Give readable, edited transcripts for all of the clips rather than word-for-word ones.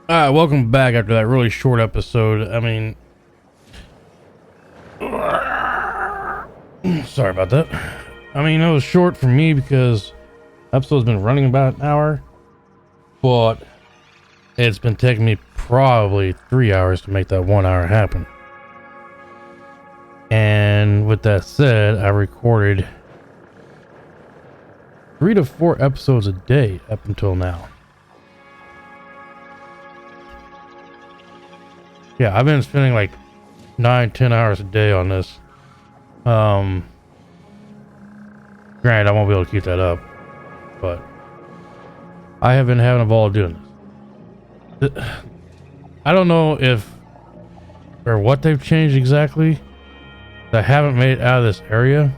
Welcome back after that really short episode. I mean, sorry about that. I mean, it was short for me because the episode's been running about an hour, but it's been taking me probably 3 hours to make that 1 hour happen. And with that said, I recorded 3 to 4 episodes a day up until now. Yeah, I've been spending like 9-10 hours a day on this. Granted, I won't be able to keep that up, but I have been having a ball doing this. I don't know if or what they've changed exactly. I haven't made it out of this area,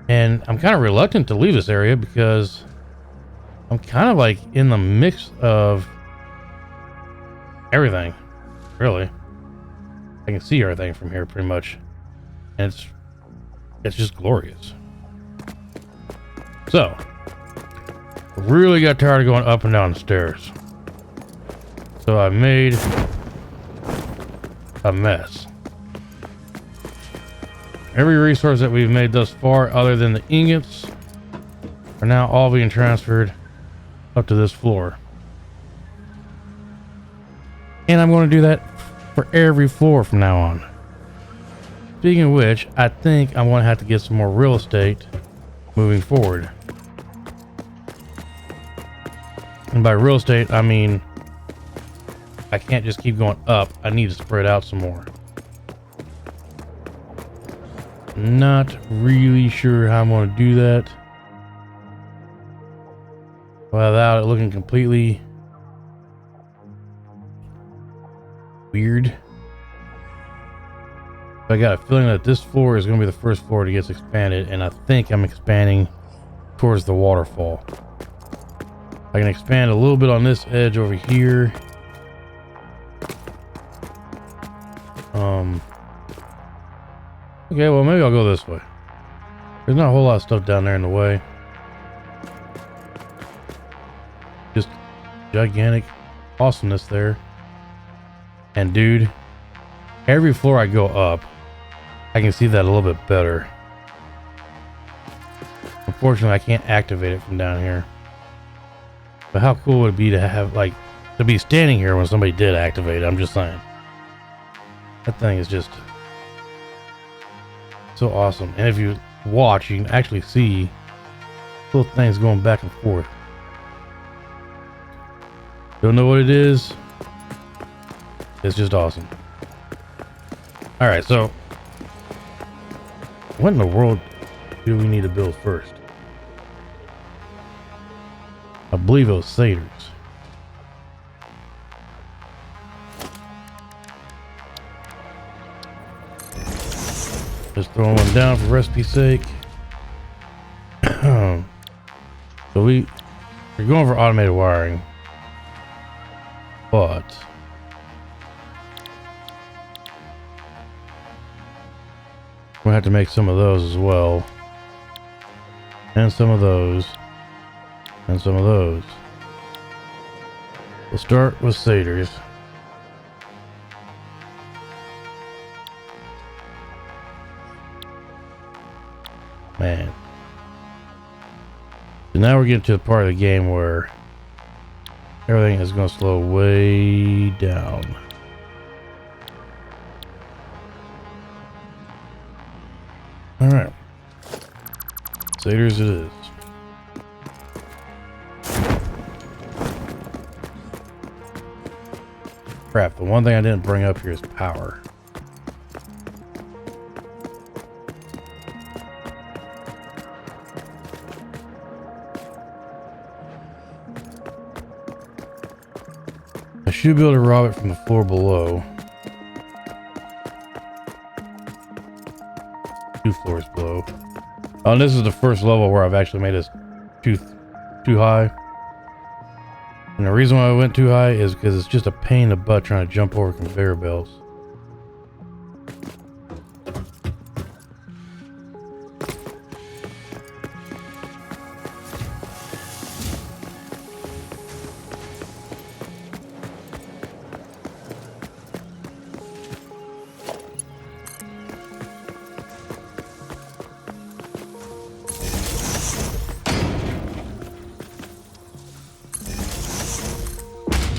and I'm kind of reluctant to leave this area because I'm kind of like in the mix of everything, really. I can see everything from here pretty much, and it's just glorious. So I really got tired of going up and down the stairs, so I made a mess. Every resource that we've made thus far, other than the ingots, are now all being transferred up to this floor. And I'm going to do that for every floor from now on. Speaking of which, I think I'm going to have to get some more real estate moving forward. And by real estate, I mean I can't just keep going up. I need to spread out some more. Not really sure how I'm going to do that without it looking completely weird. But I got a feeling that this floor is going to be the first floor that gets expanded, and I think I'm expanding towards the waterfall. I can expand a little bit on this edge over here. Okay, well, maybe I'll go this way. There's not a whole lot of stuff down there in the way. Just gigantic awesomeness there. And dude, every floor I go up, I can see that a little bit better. Unfortunately, I can't activate it from down here. But how cool would it be to have, like, to be standing here when somebody did activate it? I'm just saying. That thing is just so awesome. And if you watch, you can actually see little things going back and forth. Don't know what it is. It's just awesome. Alright, so what in the world do we need to build first? I believe it was satyrs. Just throwing one down for recipe's sake. So we're going for automated wiring, but we'll have to make some of those as well, and some of those, and some of those. We'll start with satyrs. Man. So now we're getting to the part of the game where everything is going to slow way down. Alright. Satyrs it is. Crap, the one thing I didn't bring up here is power. I should be able to rob it from the floor below. 2 floors below. Oh, and this is the first level where I've actually made this too high. And the reason why I went too high is because it's just a pain in the butt trying to jump over conveyor belts.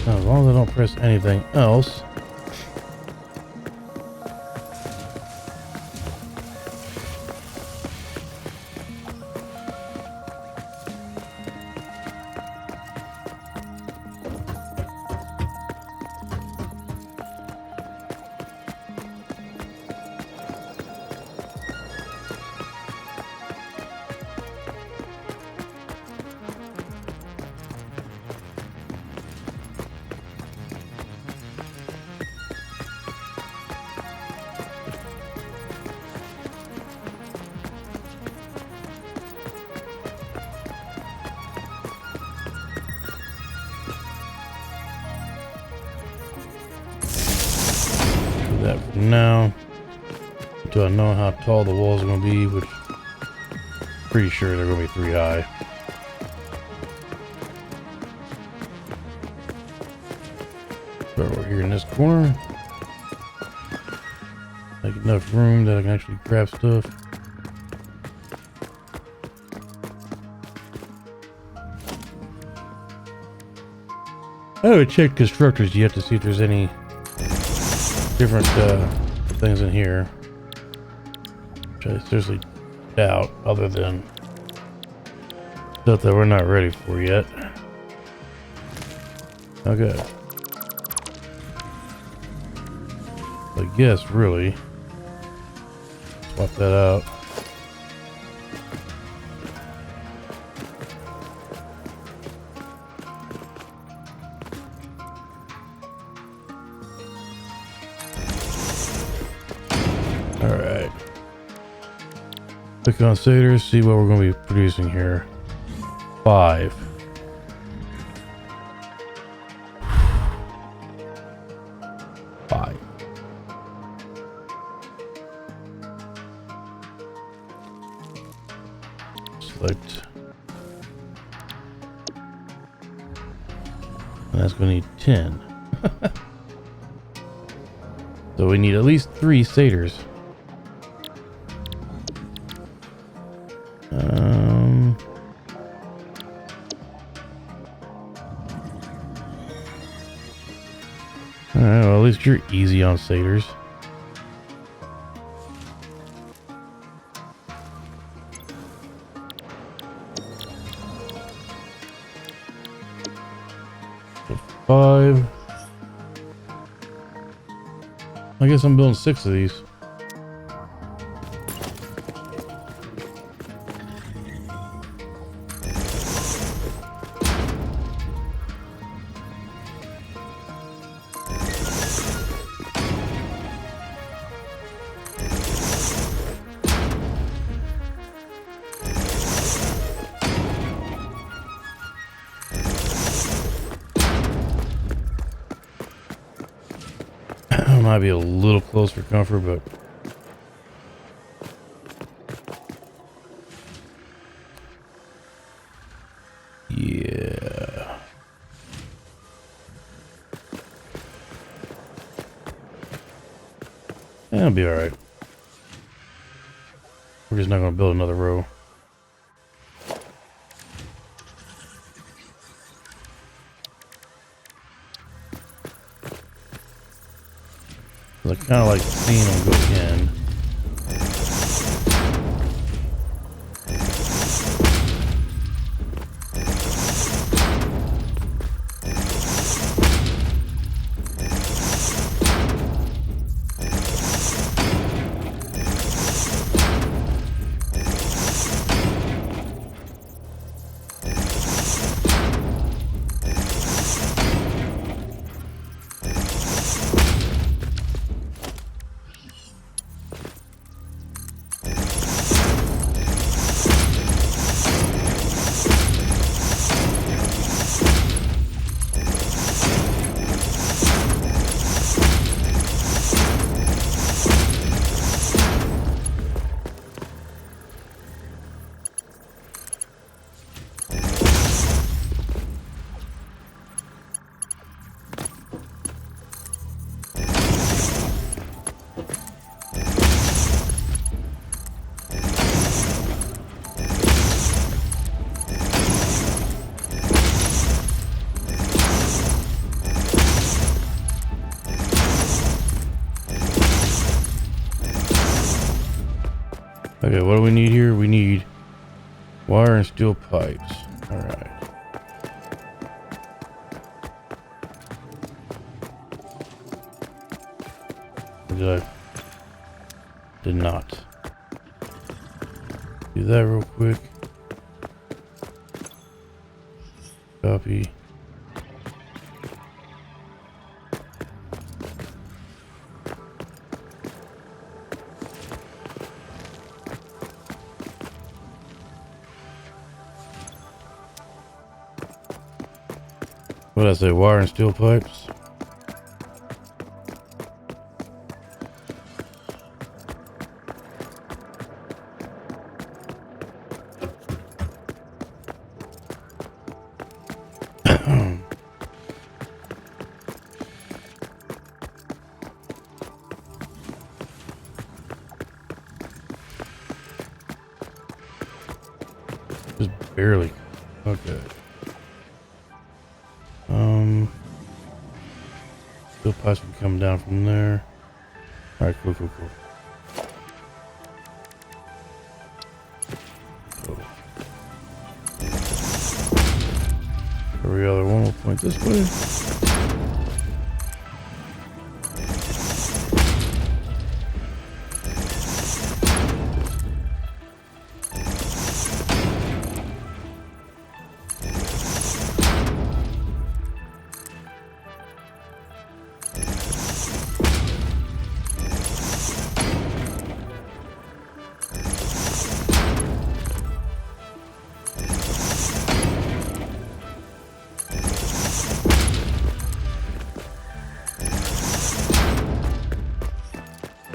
Now, as long as I don't press anything else. That for now, until I know how tall the walls are going to be, which I'm pretty sure they're going to be 3 high. So we're here in this corner. Make enough room that I can actually grab stuff. I would check constructors yet to see if there's any different things in here, which I seriously doubt, other than stuff that we're not ready for yet. Okay. I guess really swap that out. Alright. Click on Satyrs, see what we're going to be producing here. 5. Select. And that's going to need 10. So we need at least 3 satyrs. Alright, well, at least you're easy on satyrs. So 5. I guess I'm building 6 of these. Might be a little close for comfort, but yeah. That'll be alright. We're just not going to build another row. I kind of like seeing them go in. Okay, what do we need here? We need wire and steel pipes. All right. Did not do that real quick. Copy. What did I say? Wire and steel pipes. Just barely. Okay. Steel pipes can come down from there. All right, cool. Every other one will point this way.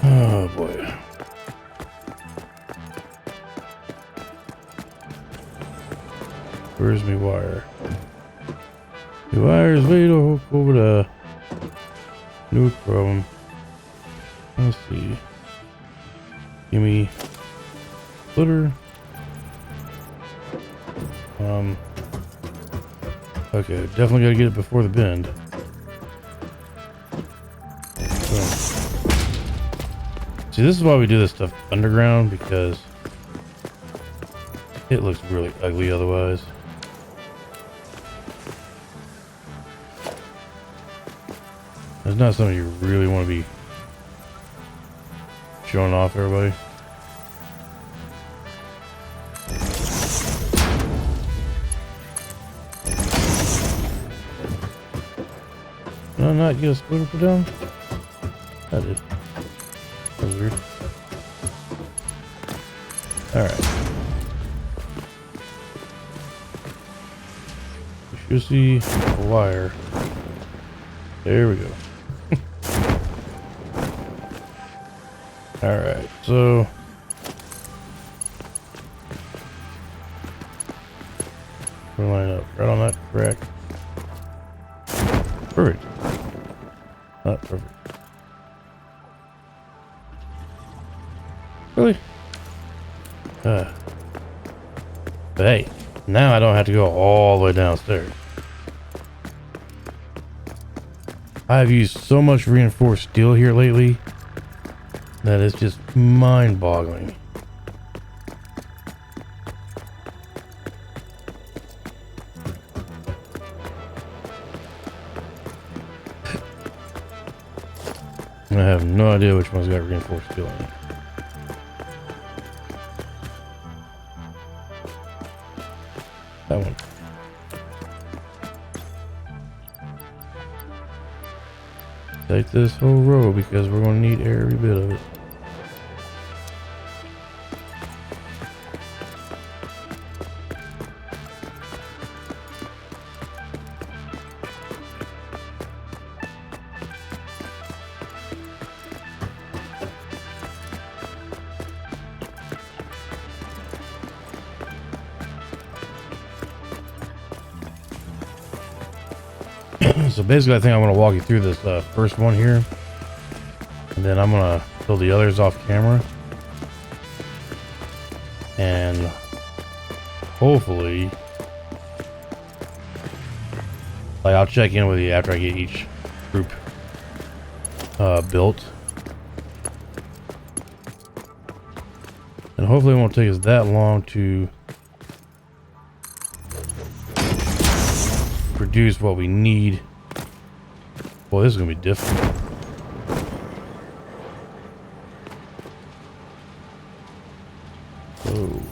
Oh boy. Where's my wire? The wire is way over the no problem. Let's see. Give me splitter. Okay, definitely gotta get it before the bend. See, this is why we do this stuff underground, because it looks really ugly otherwise. It's not something you really want to be showing off everybody. Did I not get a splitter put down? I did. That was weird. Alright. You should see a wire. There we go. Alright, so we're line up right on that crack. Perfect. Not perfect. Really? But hey, now I don't have to go all the way downstairs. I've used so much reinforced steel here lately that it's just mind-boggling. I have no idea which one's got reinforced steel in it. That one. Take this whole row because we're going to need every bit of it. So basically, I think I'm going to walk you through this first one here, and then I'm going to build the others off camera, and hopefully, like, I'll check in with you after I get each group built, and hopefully it won't take us that long to produce what we need. Boy, this is gonna be difficult. Whoa.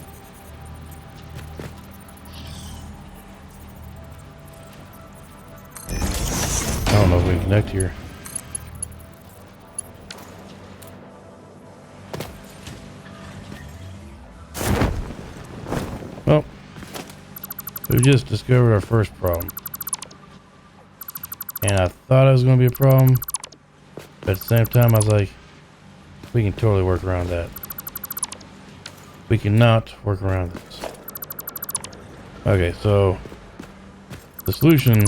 I don't know if we can connect here. Well, we just discovered our first problem. And I thought it was going to be a problem. But at the same time, I was like, we can totally work around that. We cannot work around this. Okay, so the solution,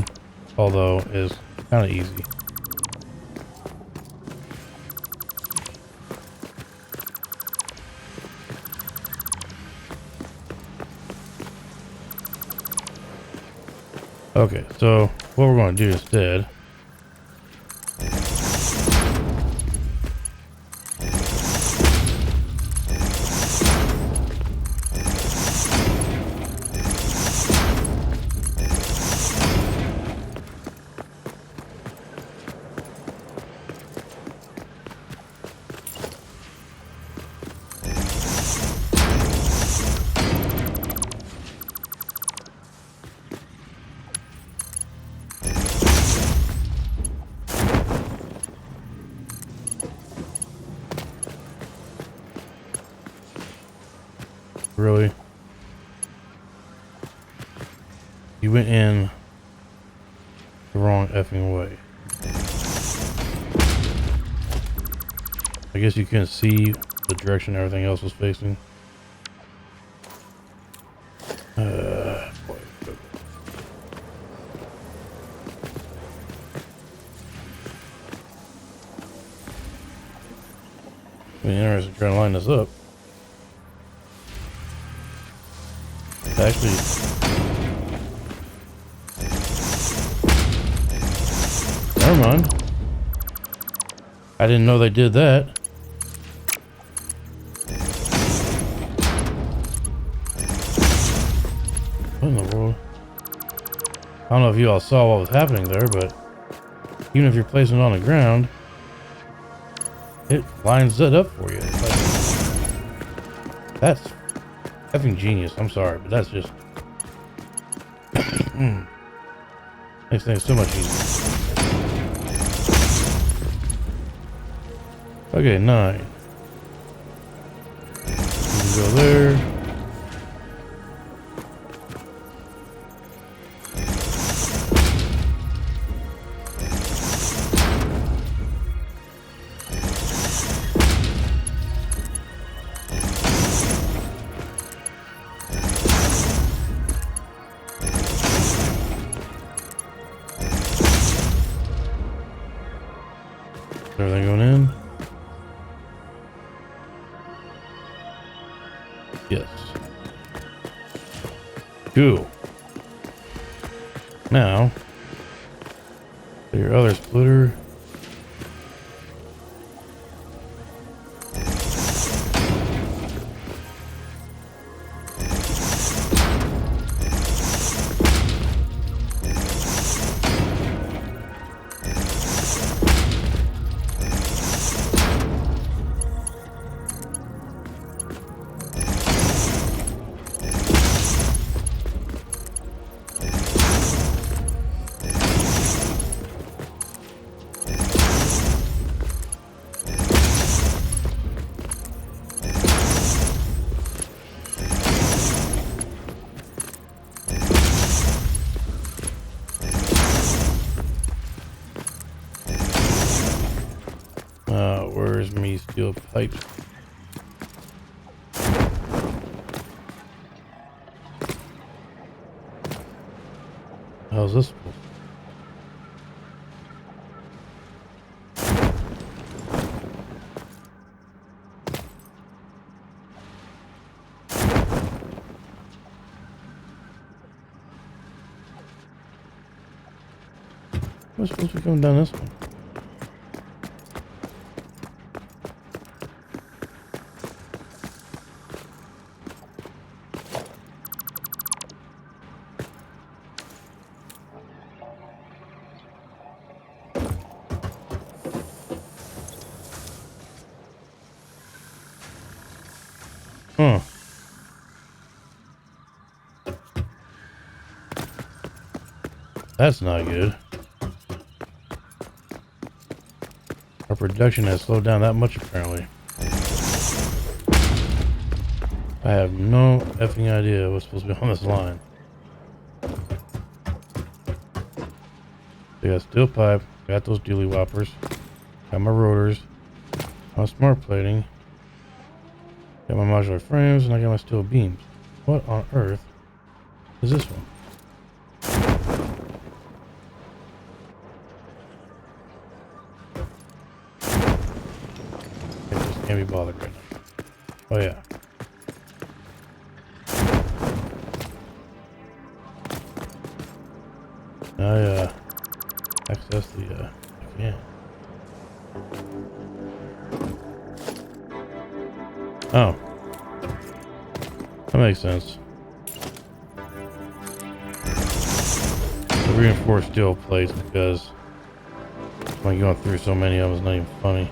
although, is kind of easy. Okay, so what we're going to do instead really, you went in the wrong effing way. I guess you couldn't see the direction everything else was facing. Boy. It'd be interesting trying to line this up. Actually, never mind. I didn't know they did that. What in the world? I don't know if you all saw what was happening there, but even if you're placing it on the ground, it lines it up for you. Like, that's effing genius. I'm sorry, but that's just makes things so much easier. Okay, 9. You go there. Everything going in? Yes. Cool. Now, your other splitter. Where's me steel pipes? How's this supposed We're supposed to be coming down this one. Huh. That's not good. Our production has slowed down that much apparently. I have no effing idea what's supposed to be on this line. We got steel pipe, got those dually whoppers, got my rotors, my smart plating, got my modular frames, and I got my steel beams. What on earth is this one? I just can't be bothered right now. Oh yeah. I access the yeah. Oh. That makes sense. The reinforced steel plates because when going through so many of them is not even funny.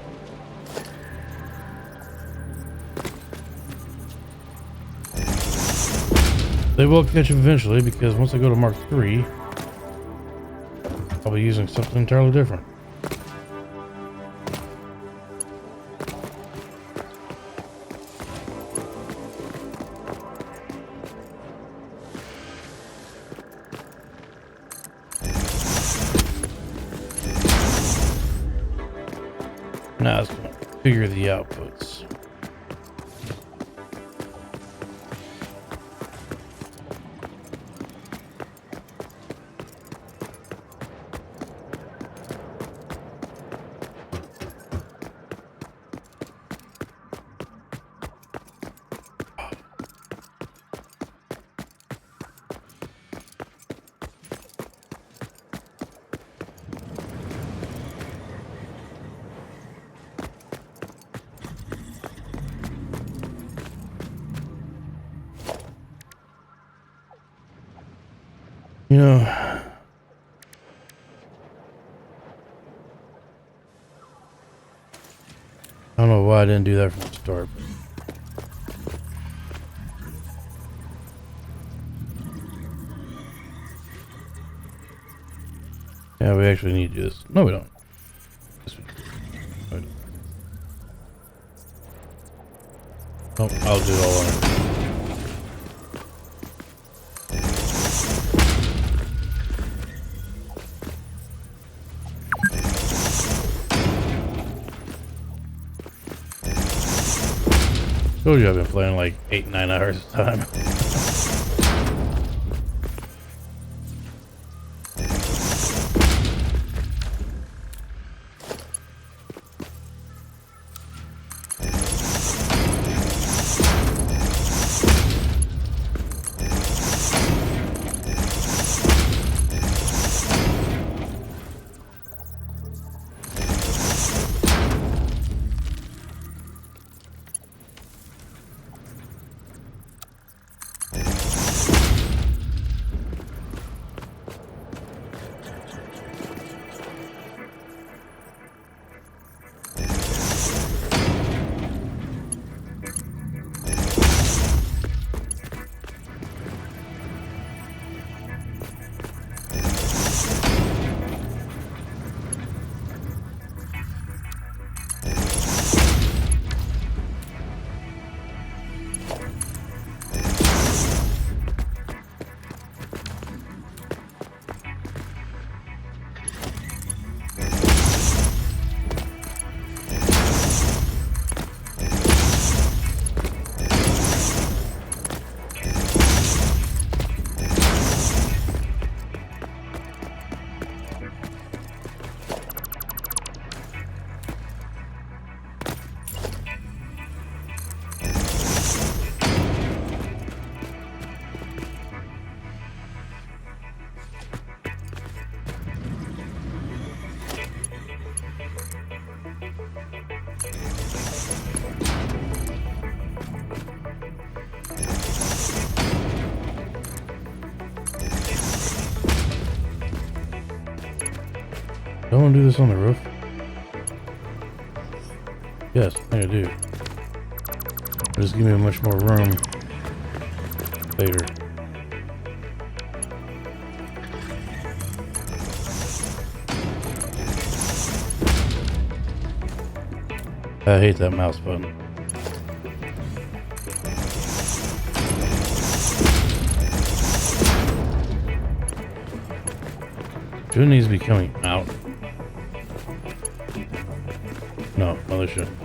They will catch eventually because once I go to Mark III, I'll be using something entirely different. Now it's going to figure the outputs. You know, I don't know why I didn't do that from the start. Yeah, we actually need to do this. No, we don't. Yes, we do. No, we don't. Oh, I'll do it all on it. Told you I've been playing like 8-9 hours at a time. Don't want to do this on the roof. Yes, I think I do. Just give me much more room later. I hate that mouse button. Shouldn't these be coming out? No, they shouldn't.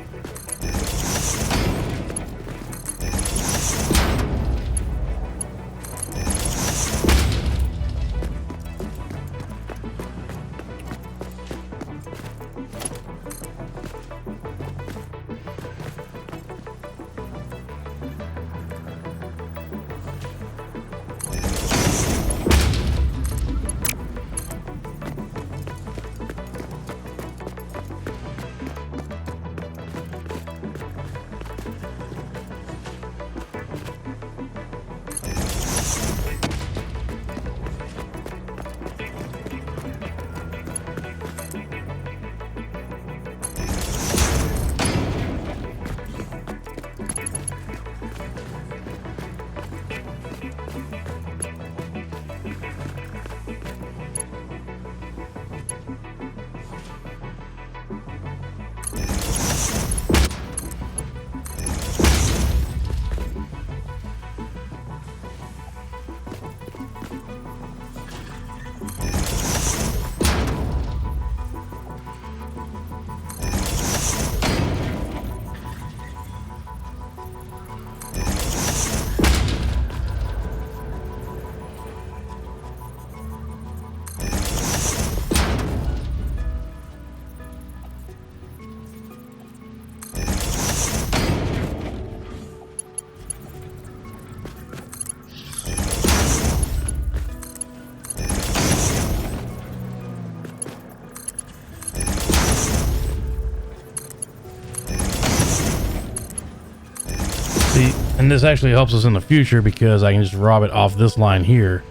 And this actually helps us in the future because I can just rob it off this line here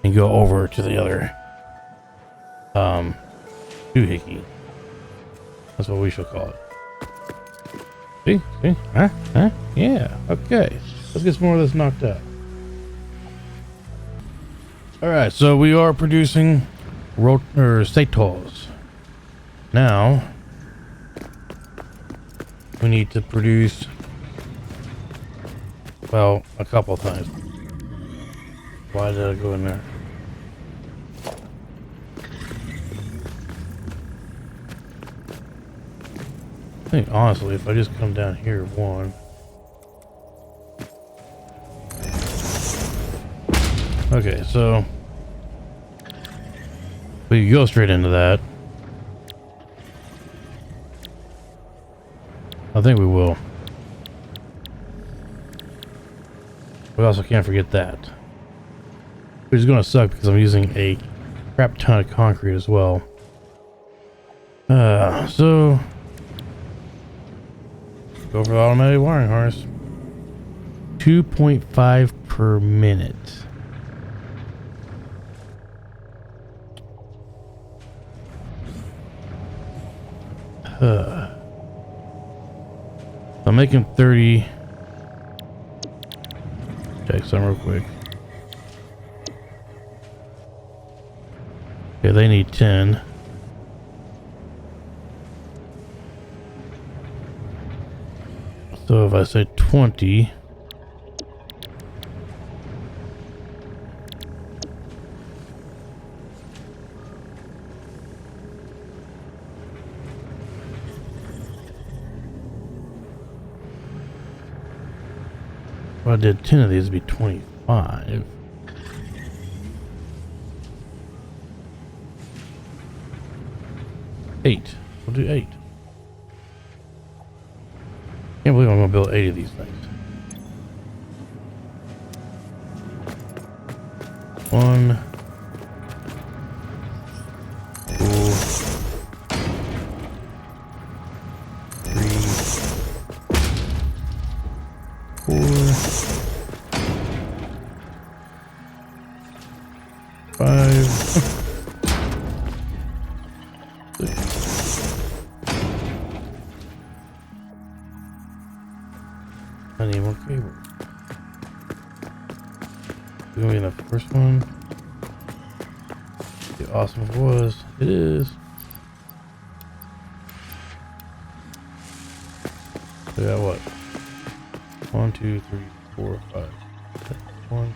and go over to the other doohickey. That's what we shall call it. See? Huh? Yeah. Okay. Let's get some more of this knocked out. Alright, so we are producing Satos. Now we need to produce, well, a couple times. Why did I go in there? I think honestly, if I just come down here, one. Okay, so we can go straight into that. I think we will. We also can't forget that. Which is going to suck because I'm using a crap ton of concrete as well. So go for the automatic wiring harness. 2.5 per minute. I'm making 30. Check some real quick. Okay, they need 10. So if I say 20. If I did 10 of these, it'd be 25. Eight. We'll do 8. Can't believe I'm gonna build 8 of these things. 1, 2, 3, 4, 5, 6. I need one the first one. Be awesome if it was. It is. So we got what? 1, 2, 3, 4, 5. 1.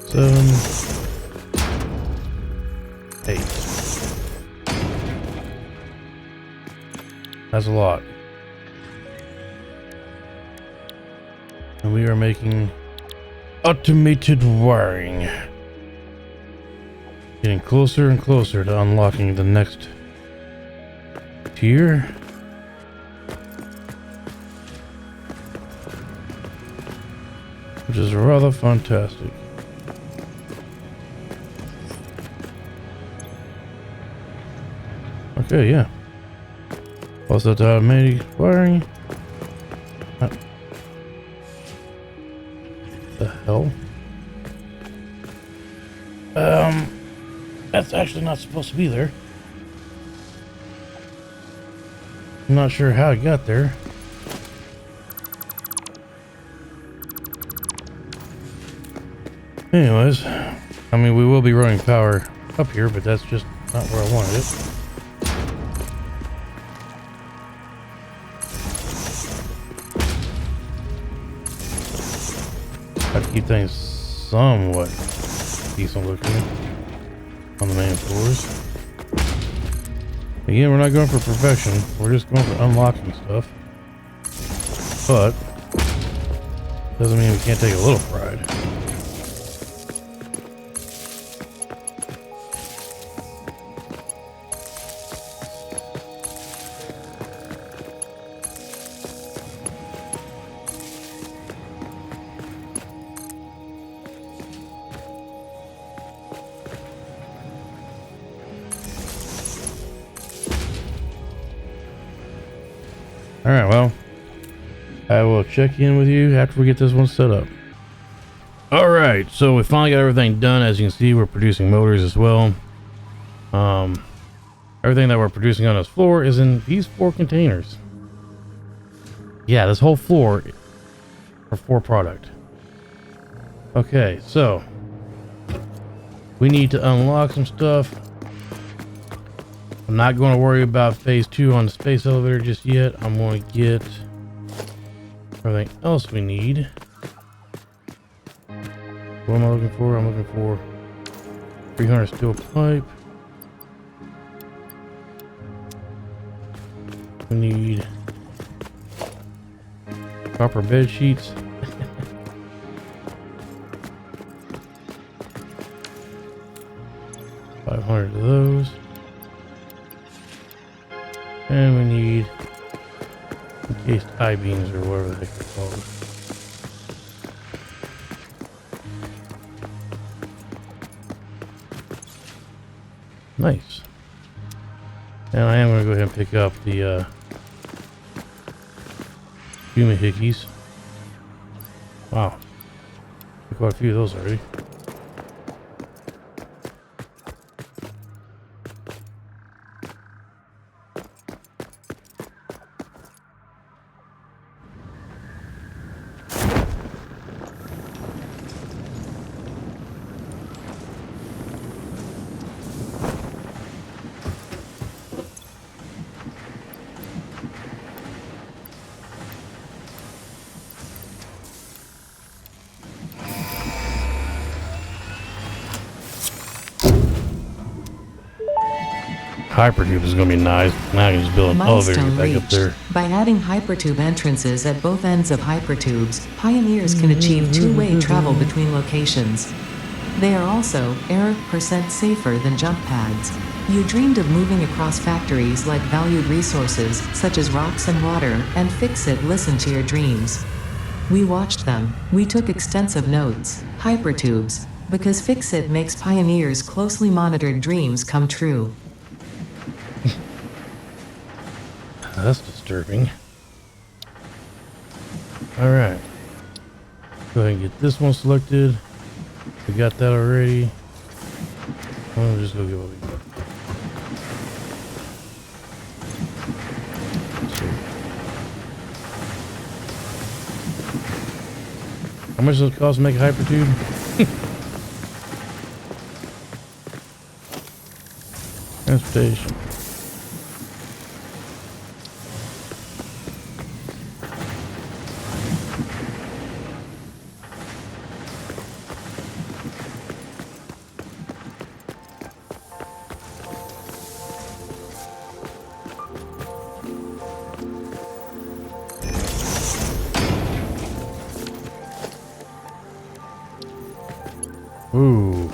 Seven, 8. That's a lot. And we are making automated wiring. Getting closer and closer to unlocking the next tier. Which is rather fantastic. Okay, yeah. Also, the automatic wiring. What the hell? That's actually not supposed to be there. I'm not sure how it got there. Anyways, I mean, we will be running power up here, but that's just not where I wanted it. Got to keep things somewhat decent looking on the main floors. Again, we're not going for perfection. We're just going for unlocking stuff. But doesn't mean we can't take a little pride. Alright, well, I will check in with you after we get this one set up. Alright, so we finally got everything done. As you can see, we're producing motors as well. Everything that we're producing on this floor is in these 4 containers. Yeah, this whole floor for 4 product. Okay, so we need to unlock some stuff. I'm not going to worry about phase 2 on the space elevator just yet. I'm going to get everything else we need. What am I looking for? I'm looking for 300 steel pipe. We need copper bed sheets. $500 of those. And we need encased I-beams or whatever they can call it. Nice. And I am going to go ahead and pick up the Hickeys. Wow. Quite a few of those already. Hypertube is going to be nice. Now I can just build an elevator to get back up there. By adding hypertube entrances at both ends of hypertubes, pioneers can achieve two-way travel between locations. They are also % safer than jump pads. You dreamed of moving across factories like valued resources, such as rocks and water, and Fix-It listened to your dreams. We watched them. We took extensive notes. Hypertubes. Because Fix-It makes pioneers' closely monitored dreams come true. That's disturbing. Alright. Go ahead and get this one selected. We got that already. We'll just go get what we got. How much does it cost to make a hypertube? Transportation. Ooh.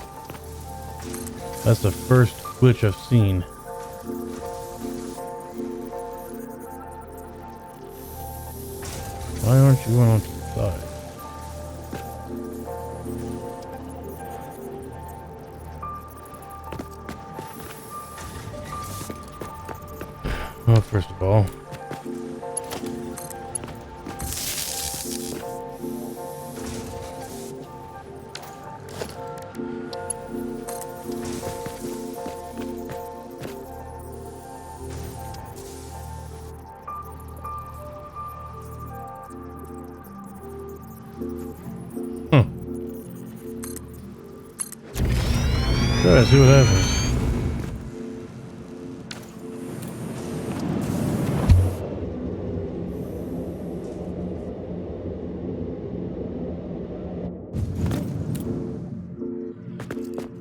That's the first glitch I've seen. Why aren't you on the side? Well, first of all, try to see what happens.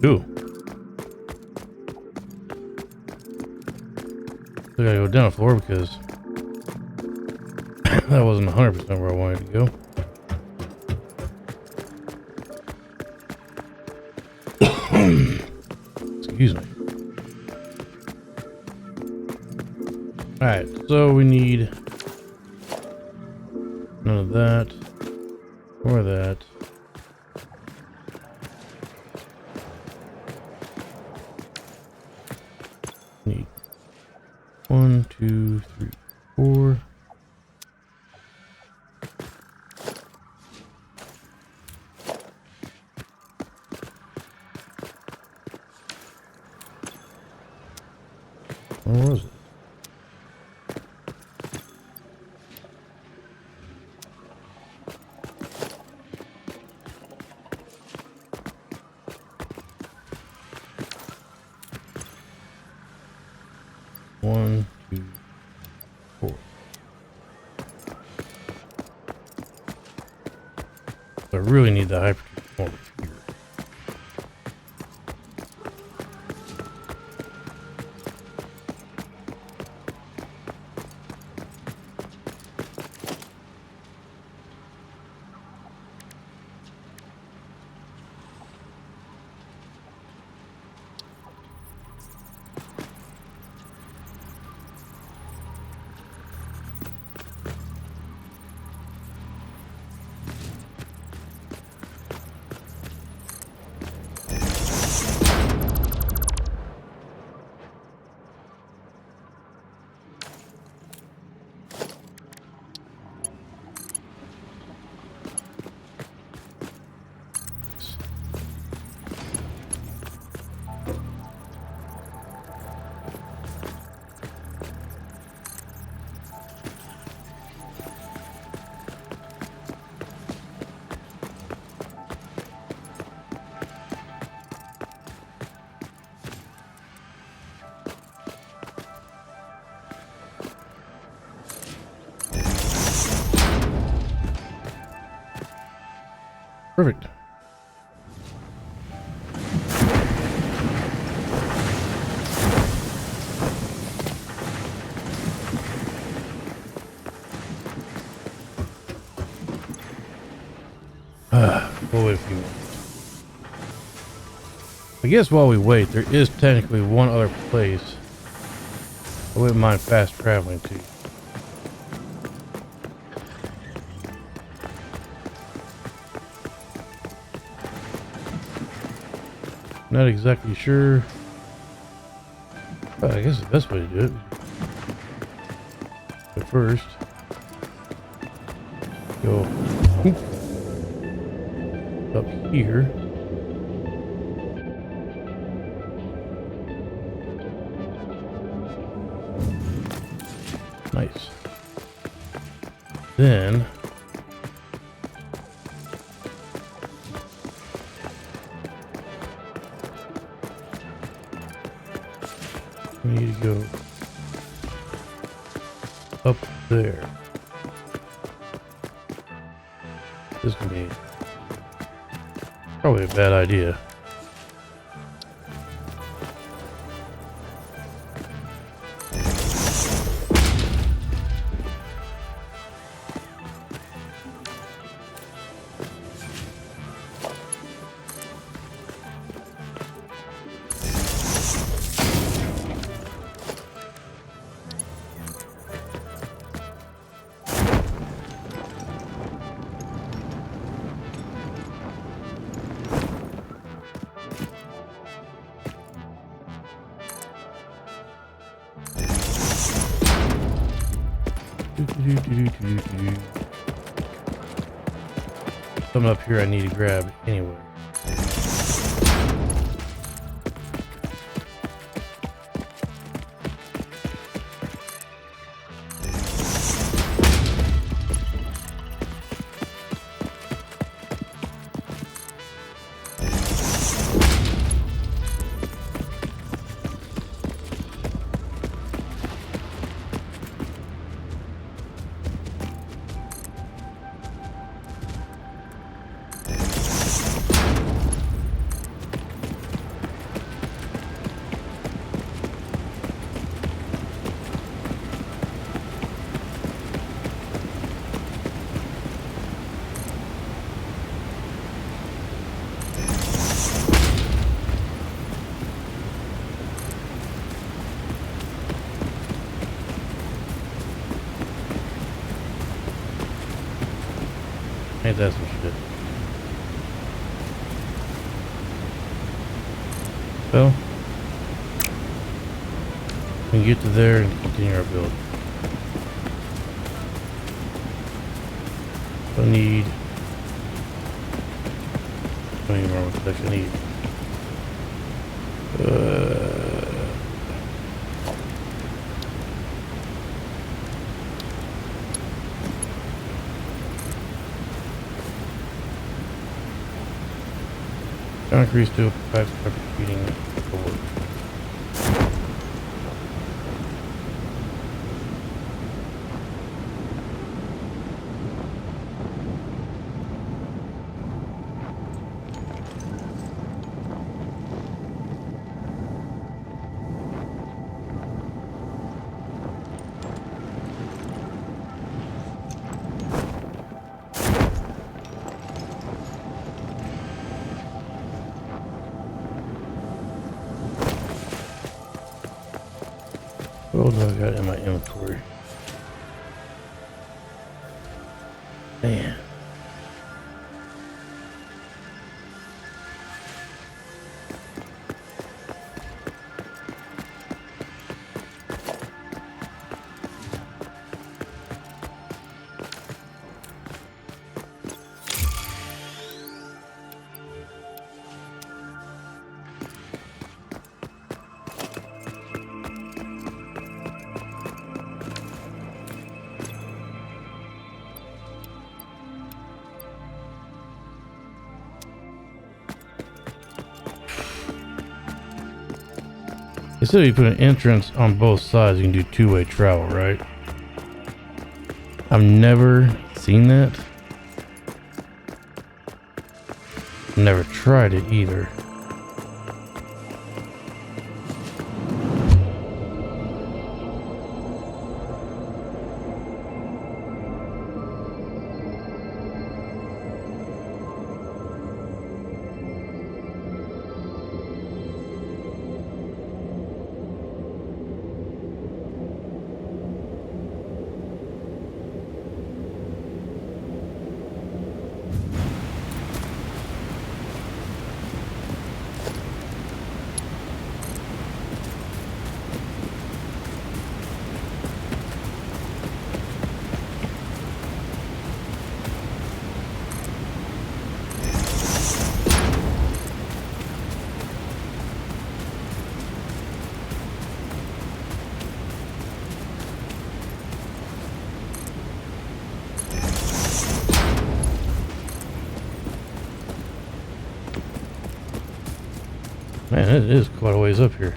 Ooh. I gotta go down the floor because that wasn't 100% where I wanted to go. Excuse me. Alright, so we need none of that or that. Need 1, 2, 3, 4. Where was it? One, two, 4. I really need the hypertube over here. Perfect. We'll wait a few minutes. I guess while we wait, there is technically one other place I wouldn't mind fast traveling to. Not exactly sure. But I guess the best way to do it. But first, go up here. Nice. go up there. This can be probably a bad idea. Something up here I need to grab anyway. Ain't that some shit? So, we can get to there and continue our build. I need... I don't even remember what the heck I need. Concrete steel pipes carpet feeding forward. What do I got in my inventory? Man. They said you put an entrance on both sides, you can do two-way travel, right? I've never seen that. Never tried it either. Man, it is quite a ways up here.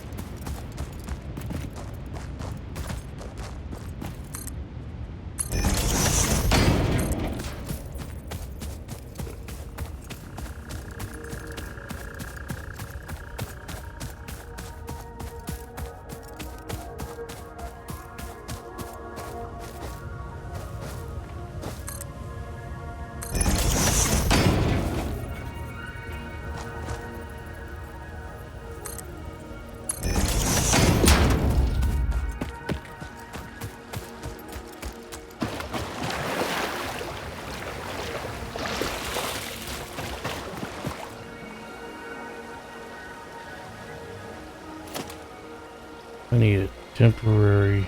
I need a temporary.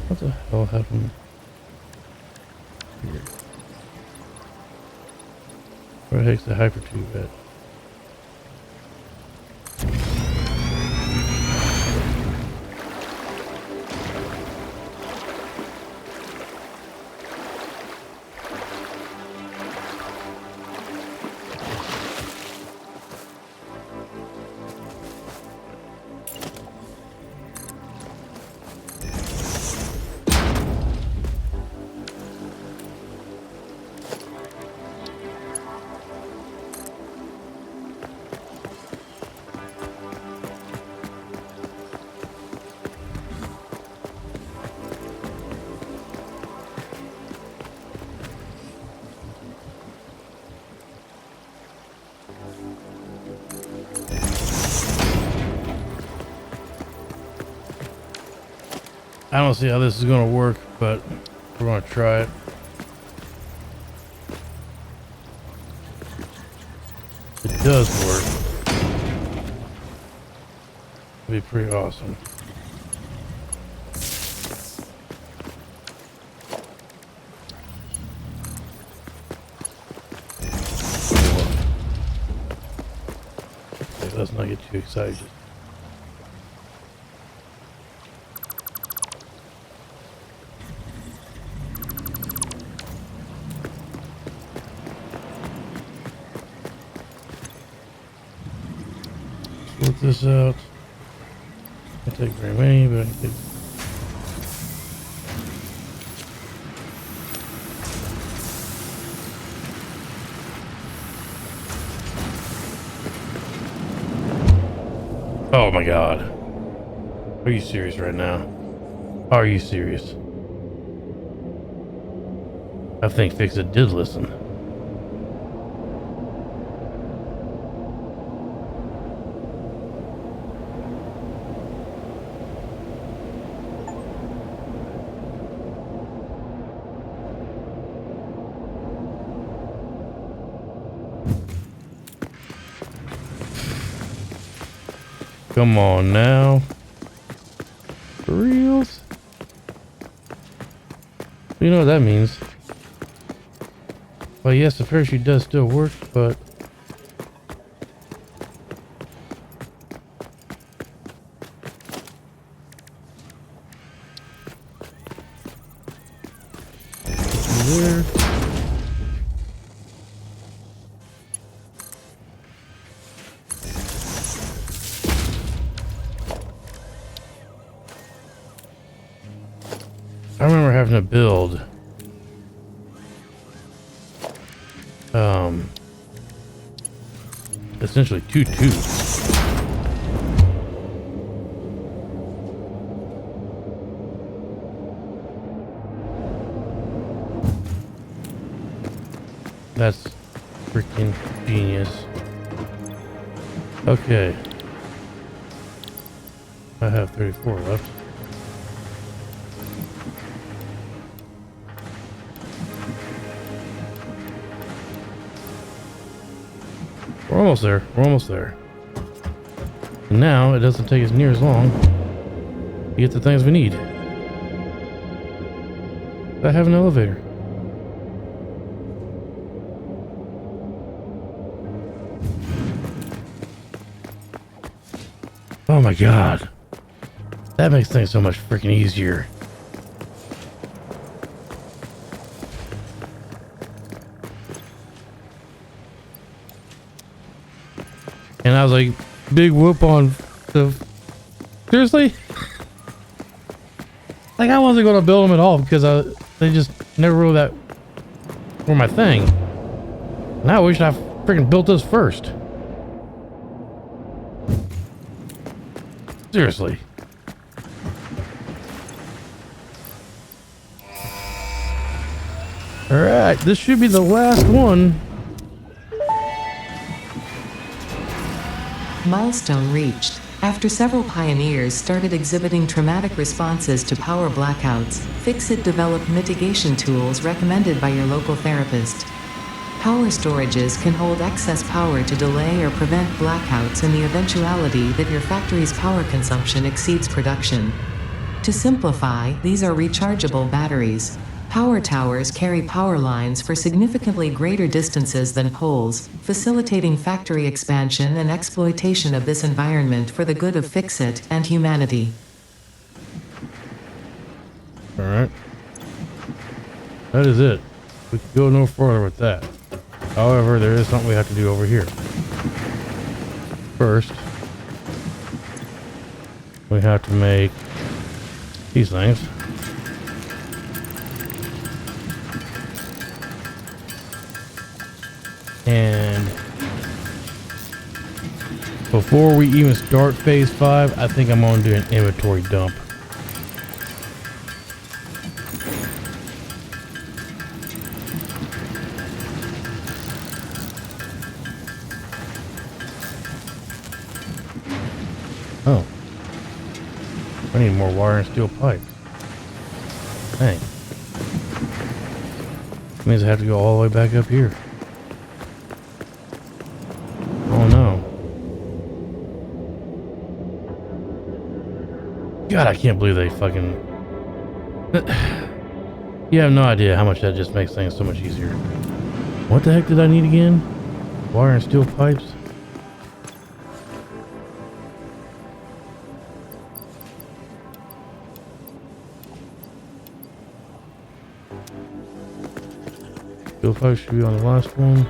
What the hell happened here? Where the heck's the hypertube at? I don't see how this is going to work, but we're going to try it. If it does work, it'd be pretty awesome. Okay, let's not get too excited. Sort this out. I take very many, but I can take. Oh my god. Are you serious right now? Are you serious? I think Fix-It did listen. Come on now. For reals? You know what that means. Well, yes, the parachute does still work, but there. I remember having to build essentially two tubes. That's freaking genius. Okay. I have 34 left. We're almost there. We're almost there. And now it doesn't take us near as long to get the things we need. I have an elevator. Oh my god. That makes things so much freaking easier. And I was like, big whoop on the... Seriously? Like, I wasn't going to build them at all because they just never really that were my thing. And I wish I freaking built this first. Seriously. Alright, this should be the last one. Milestone reached. After several pioneers started exhibiting traumatic responses to power blackouts, Fixit developed mitigation tools recommended by your local therapist. Power storages can hold excess power to delay or prevent blackouts in the eventuality that your factory's power consumption exceeds production. To simplify, these are rechargeable batteries. Power towers carry power lines for significantly greater distances than poles, facilitating factory expansion and exploitation of this environment for the good of Fixit and humanity. All right. That is it. We can go no further with that. However, there is something we have to do over here. First, we have to make these things. And before we even start phase 5, I think I'm going to do an inventory dump. Oh. I need more wire and steel pipe. Dang. Means I have to go all the way back up here. Oh no. God, I can't believe they fucking... You have no idea how much that just makes things so much easier. What the heck did I need again? Wire and steel pipes? Steel pipes should be on the last one.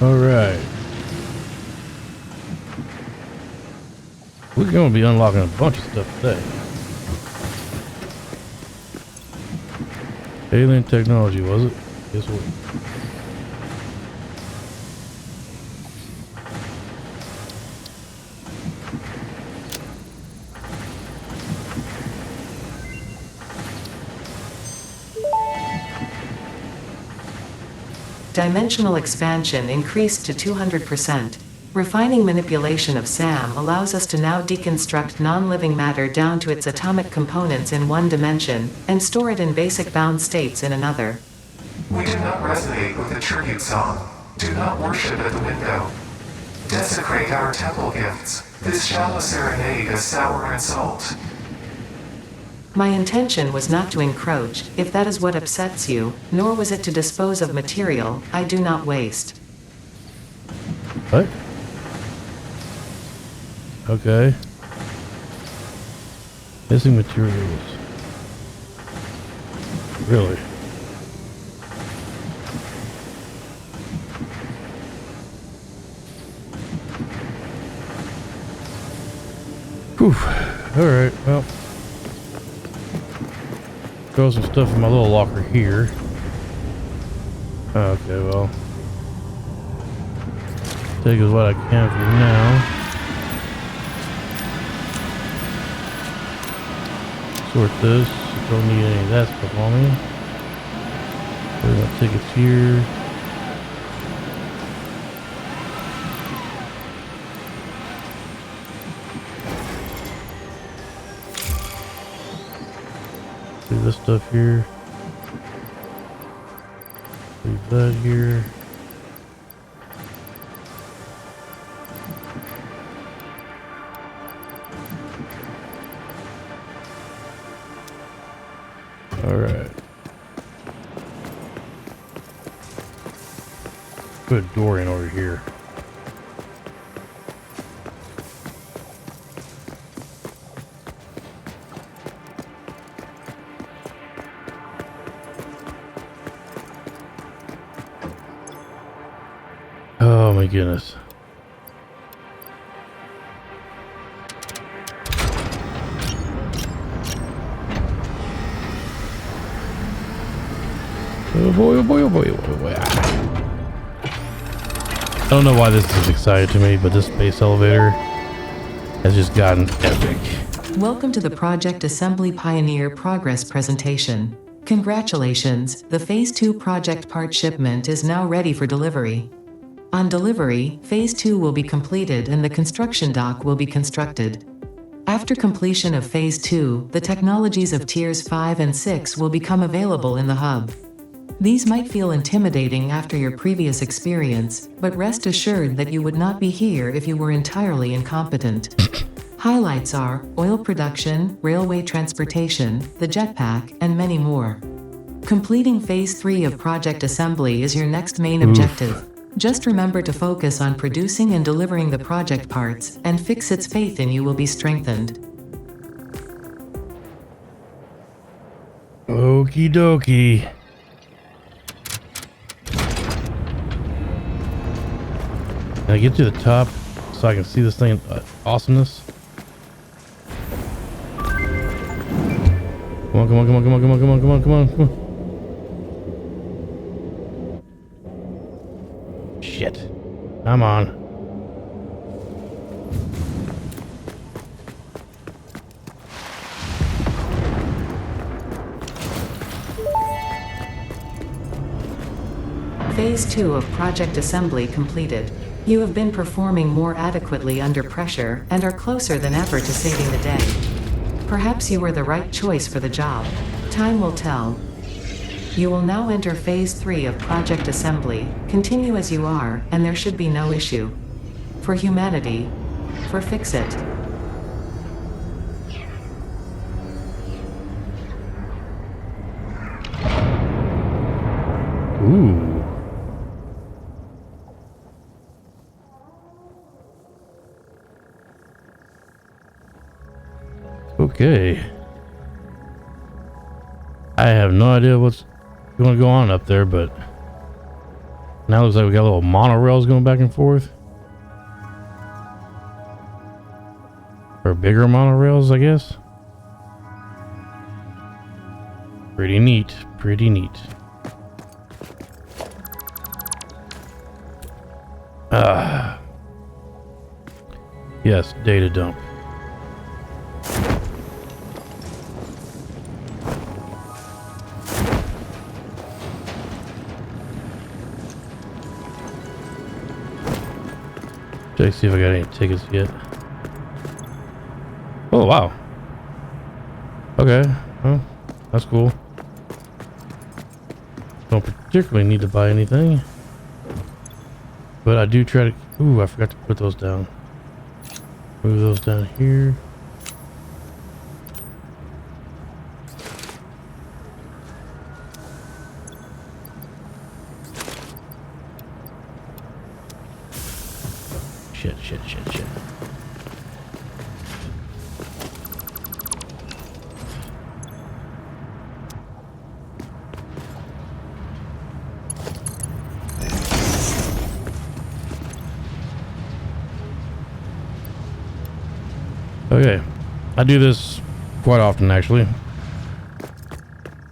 Alright. We're going to be unlocking a bunch of stuff today. Alien technology, was it? Guess what? Dimensional expansion increased to 200%. Refining manipulation of SAM allows us to now deconstruct non-living matter down to its atomic components in one dimension, and store it in basic bound states in another. We do not resonate with the tribute song. Do not worship at the window. Desecrate our temple gifts. This shallow serenade is sour and salt. My intention was not to encroach, if that is what upsets you, nor was it to dispose of material I do not waste. What? Okay. Missing materials. Really? Whew. Alright, well. Throw some stuff in my little locker here. Okay, well. Take is what I can for now. Sort this. Don't need any of that stuff on me. We're gonna take it here. Do this stuff here. Leave that here. All right. Put a door in over here. Oh my goodness. Oh boy, oh boy, oh boy, oh boy, oh boy. I don't know why this is exciting to me, but this space elevator has just gotten epic. Welcome to the Project Assembly Pioneer Progress presentation. Congratulations, the Phase 2 project part shipment is now ready for delivery. On delivery, Phase 2 will be completed and the construction dock will be constructed. After completion of Phase 2, the technologies of Tiers 5 and 6 will become available in the hub. These might feel intimidating after your previous experience, but rest assured that you would not be here if you were entirely incompetent. Highlights are oil production, railway transportation, the jetpack, and many more. Completing Phase 3 of Project Assembly is your next main objective. Just remember to focus on producing and delivering the project parts, and fix its faith in you will be strengthened. Okie dokie. Can I get to the top so I can see this thing awesomeness? Come on, come on, come on, come on, come on, come on, come on, come on, come on. Shit. Come on. Phase 2 of Project Assembly completed. You have been performing more adequately under pressure and are closer than ever to saving the day. Perhaps you were the right choice for the job. Time will tell. You will now enter Phase 3 of Project Assembly. Continue as you are, and there should be no issue. For humanity. For Fix-It. Ooh. Okay. I have no idea what's going to go on up there, but now it looks like we got little monorails going back and forth. Or bigger monorails, I guess. Pretty neat. Pretty neat. Yes, data dump. Check, see if I got any tickets yet. Oh, wow. Okay. Well, that's cool. Don't particularly need to buy anything. But I do try to... Ooh, I forgot to put those down. Move those down here. Shit. Okay, I do this quite often actually.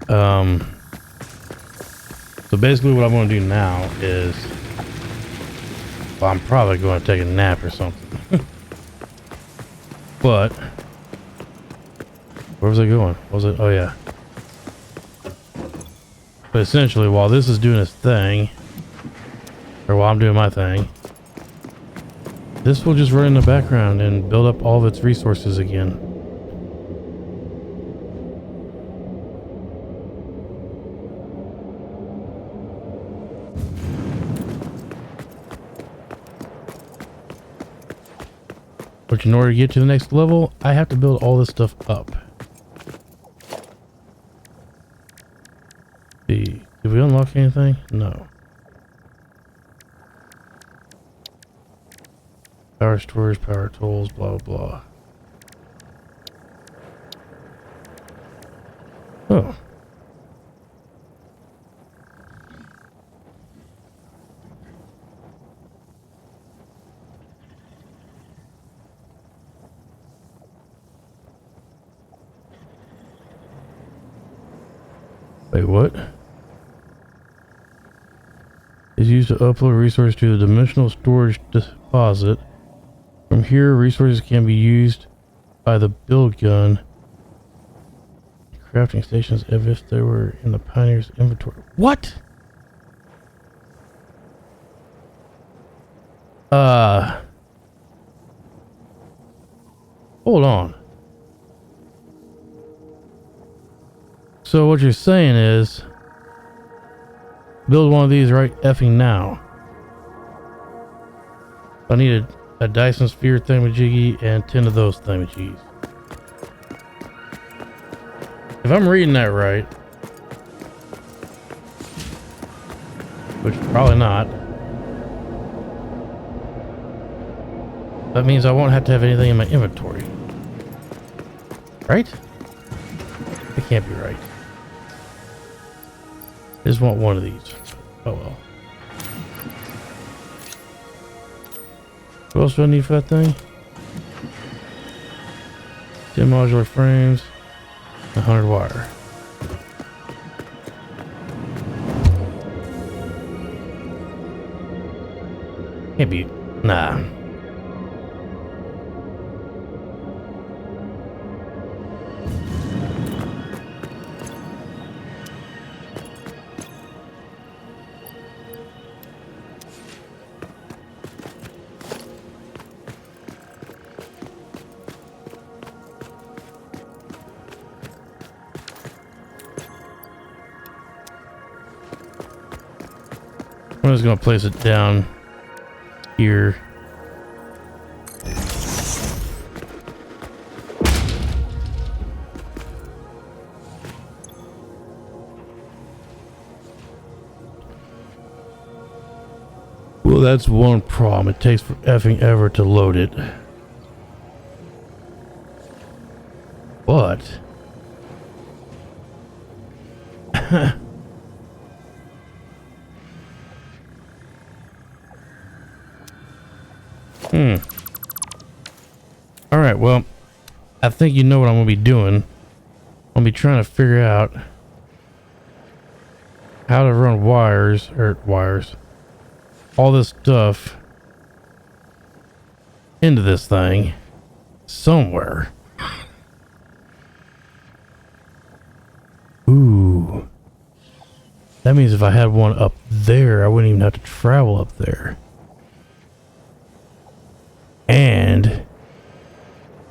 So basically what I'm going to do now is, well, I'm probably going to take a nap or something. But where was I going? What was it? Oh yeah. But essentially, while this is doing its thing, or while I'm doing my thing, this will just run in the background and build up all of its resources again. which in order to get to the next level, I have to build all this stuff up. See, did we unlock anything? No. Power storage, power tools, blah, blah, blah. Oh. Wait, what? Is used to upload resources to the dimensional storage deposit. From here, resources can be used by the build gun. Crafting stations as if they were in the Pioneer's inventory. What? Hold on. So what you're saying is build one of these right effing now. I need a Dyson sphere thingamajiggy and 10 of those thingamajiggies. If I'm reading that right, which probably not, that means I won't have to have anything in my inventory. Right? It can't be right. I just want one of these. Oh well. What else do I need for that thing? 10 modular frames, 100 wire. Can't be. Nah. I'm just gonna place it down here. Well, that's one problem. It takes for effing ever to load it. But Alright, well, I think you know what I'm going to be doing. I'll be trying to figure out how to run wires, all this stuff into this thing somewhere. Ooh. That means if I had one up there, I wouldn't even have to travel up there. And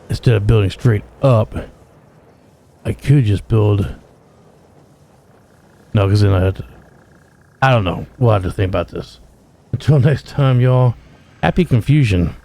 instead of building straight up, I could just build. No, because then I have to. I don't know. We'll have to think about this. Until next time, y'all. Happy confusion.